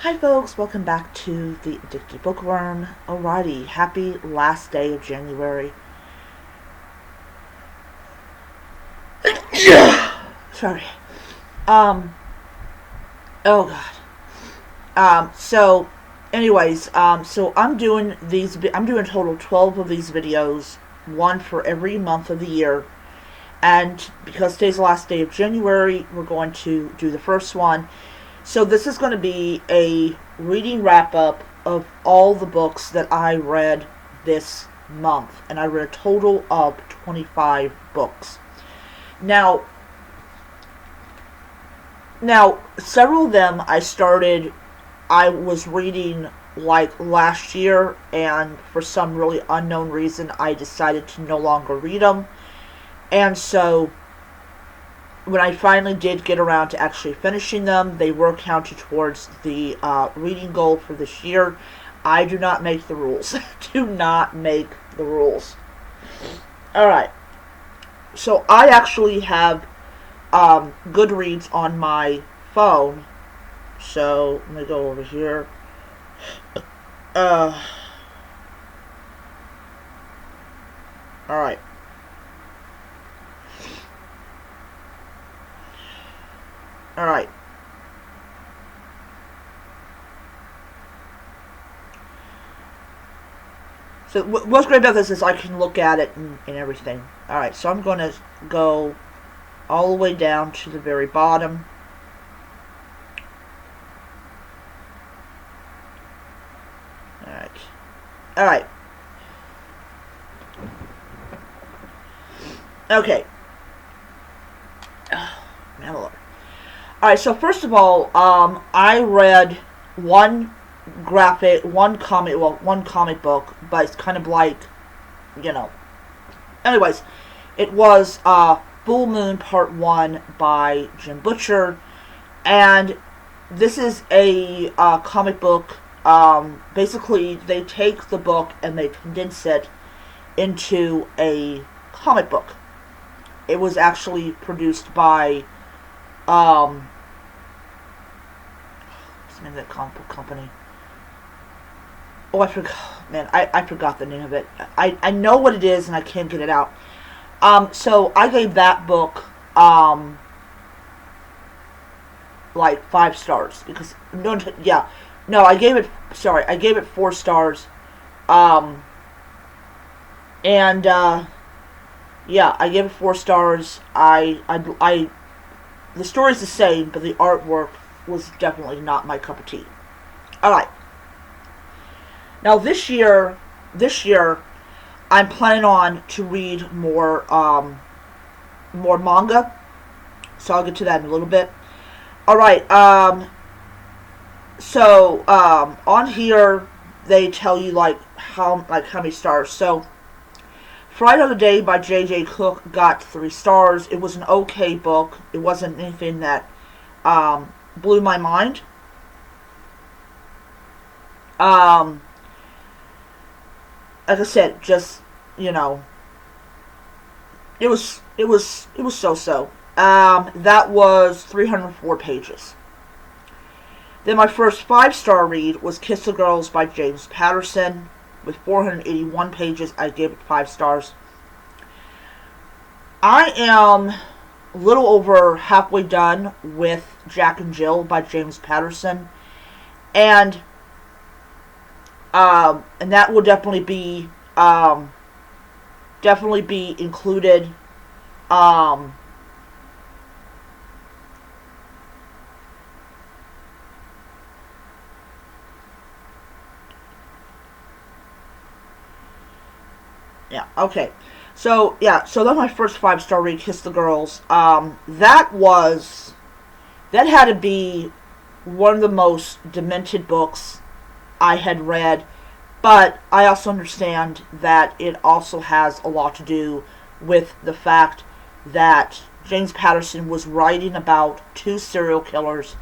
Hi folks, welcome back to the Addicted Bookworm. Alrighty, happy last day of January. Sorry. Um, oh god. So anyways, so I'm doing a total 12 of these videos, one for every month of the year. And because today's the last day of January, we're going to do the first one. So this is going to be a reading wrap-up of all the books that I read this month. And I read a total of 25 books. Now, several of them I was reading like last year, and for some really unknown reason, I decided to no longer read them. And so when I finally did get around to actually finishing them, they were counted towards the reading goal for this year. I do not make the rules. Do not make the rules. Alright. So I actually have Goodreads on my phone. So let me go over here. Alright. Alright. So what's great about this is I can look at it and everything. Alright, so I'm going to go all the way down to the very bottom. Alright. Alright. Okay. Alright, so first of all, I read one comic book, but it's kind of like, Anyways, it was Full Moon Part 1 by Jim Butcher, and this is a comic book. Basically, they take the book and they condense it into a comic book. It was actually produced by what's the name of that comic book company? Oh, I forgot. Man, I forgot the name of it. I know what it is and I can't get it out. So I gave that book like 5 stars because I gave it 4 stars. I gave it 4 stars. The story's the same, but the artwork was definitely not my cup of tea. Alright. Now this year, I'm planning on to read more manga. So I'll get to that in a little bit. Alright, on here, they tell you, how many stars. So, Fright of the Day by J.J. Cook got 3 stars. It was an okay book. It wasn't anything that blew my mind. Like I said, just it was so-so. That was 304 pages. Then my first 5-star read was Kiss the Girls by James Patterson. With 481 pages, I gave it 5 stars. I am a little over halfway done with Jack and Jill by James Patterson. And that will definitely be included. Yeah, okay. So that's my first 5-star read, Kiss the Girls. That had to be one of the most demented books I had read, but I also understand that it also has a lot to do with the fact that James Patterson was writing about 2 serial killers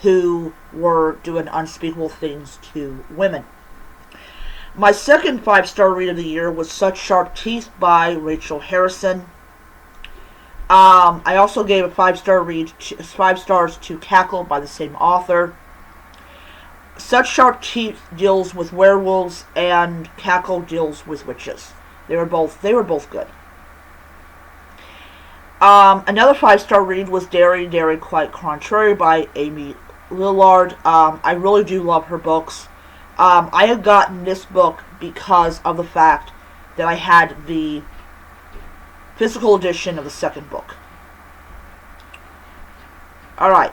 who were doing unspeakable things to women. My second 5-star read of the year was Such Sharp Teeth by Rachel Harrison. I also gave a 5-star read, 5 stars to Cackle by the same author. Such Sharp Teeth deals with werewolves, and Cackle deals with witches. They were both good. Another 5-star read was Derry, Quite Contrary by Amy Lillard. I really do love her books. I had gotten this book because of the fact that I had the physical edition of the second book. Alright.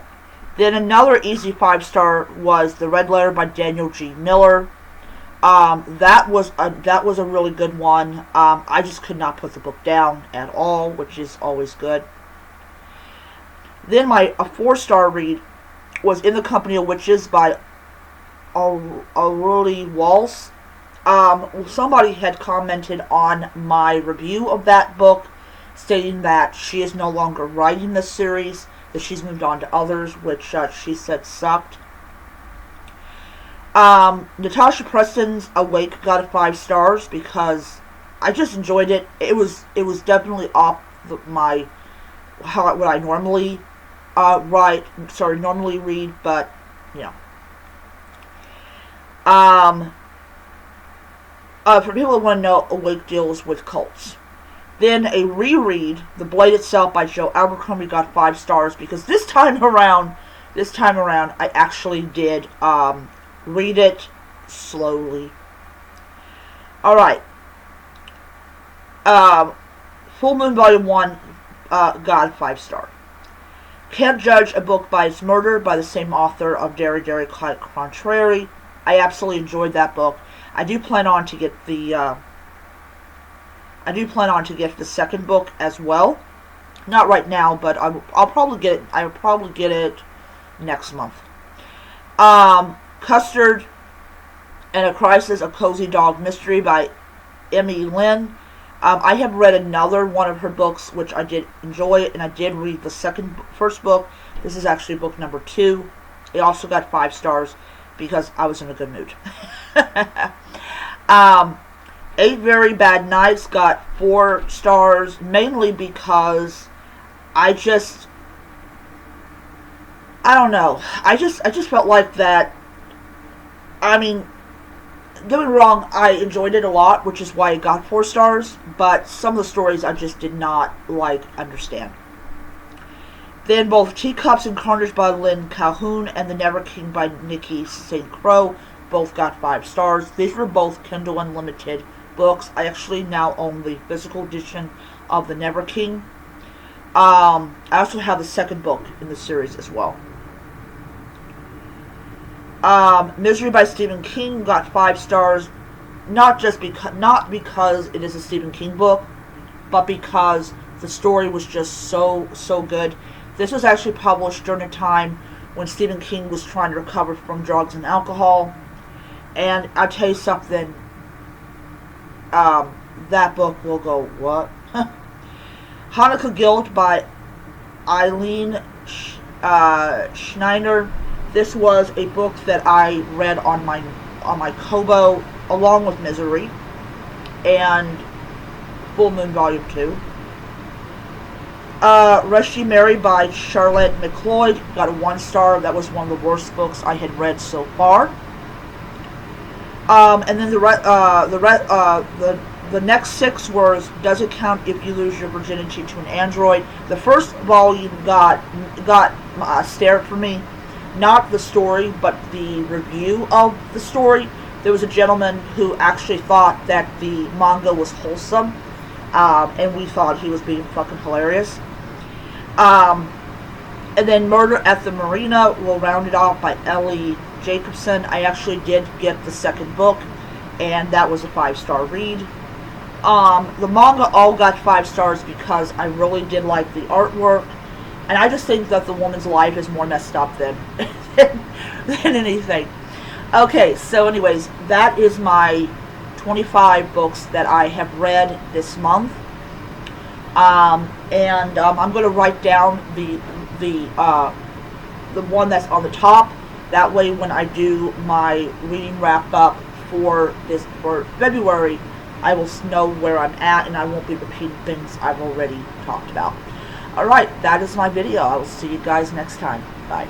Then another easy 5-star was The Red Letter by Daniel G. Miller. That was a really good one. I just could not put the book down at all, which is always good. Then a 4-star read was In the Company of Witches by Aurelie Walsh. Somebody had commented on my review of that book, stating that she is no longer writing this series, that she's moved on to others, which she said sucked. Natasha Preston's Awake got a 5 stars because I just enjoyed it. It was definitely off what I normally normally read, but you know. For people that want to know, Awake deals with cults. Then a reread, The Blade Itself by Joe Abercrombie, got 5 stars because this time around, I actually did read it slowly. Alright. Full Moon Volume 1 got a 5 star. Can't Judge a Book by Its Murder by the same author of Derry, Quite Contrary. I absolutely enjoyed that book. I do plan on to get the second book as well. Not right now, but I'll probably get it. I'll probably get it next month. Custard and a Crisis: A Cozy Dog Mystery by Emmy Lynn. I have read another one of her books, which I did enjoy, and I did read the first book. This is actually book number 2. It also got 5 stars because I was in a good mood. 8 Very Bad Nights got 4 stars, mainly because I don't know. I just felt like that. I mean, don't get me wrong, I enjoyed it a lot, which is why it got 4 stars, but some of the stories I just did not understand. Then both Teacups and Carnage by Lynn Calhoun and The Never King by Nikki St. Croix both got 5 stars. These were both Kindle Unlimited books. I actually now own the physical edition of The Never King. I also have the second book in the series as well. Misery by Stephen King got 5 stars, not because it is a Stephen King book, but because the story was just so good. This was actually published during a time when Stephen King was trying to recover from drugs and alcohol. And I'll tell you something, that book will go, what? Hanukkah Guilt by Eileen Schneider. This was a book that I read on my Kobo along with Misery and Full Moon Volume 2. Rusty Mary by Charlotte McLeod got a 1 star. That was one of the worst books I had read so far. And then the next 6 was Does It Count If You Lose Your Virginity to an Android? The first volume got stare for me. Not the story, but the review of the story. There was a gentleman who actually thought that the manga was wholesome, and we thought he was being fucking hilarious. And then Murder at the Marina will round it off by Ellie Jacobson. I actually did get the second book, and that was a 5-star read. The manga all got 5 stars because I really did like the artwork, and I just think that the woman's life is more messed up than anything. Okay, so anyways, that is my 25 books that I have read this month. I'm going to write down the one that's on the top. That way, when I do my reading wrap up for February, I will know where I'm at, and I won't be repeating things I've already talked about. Alright, that is my video. I will see you guys next time. Bye.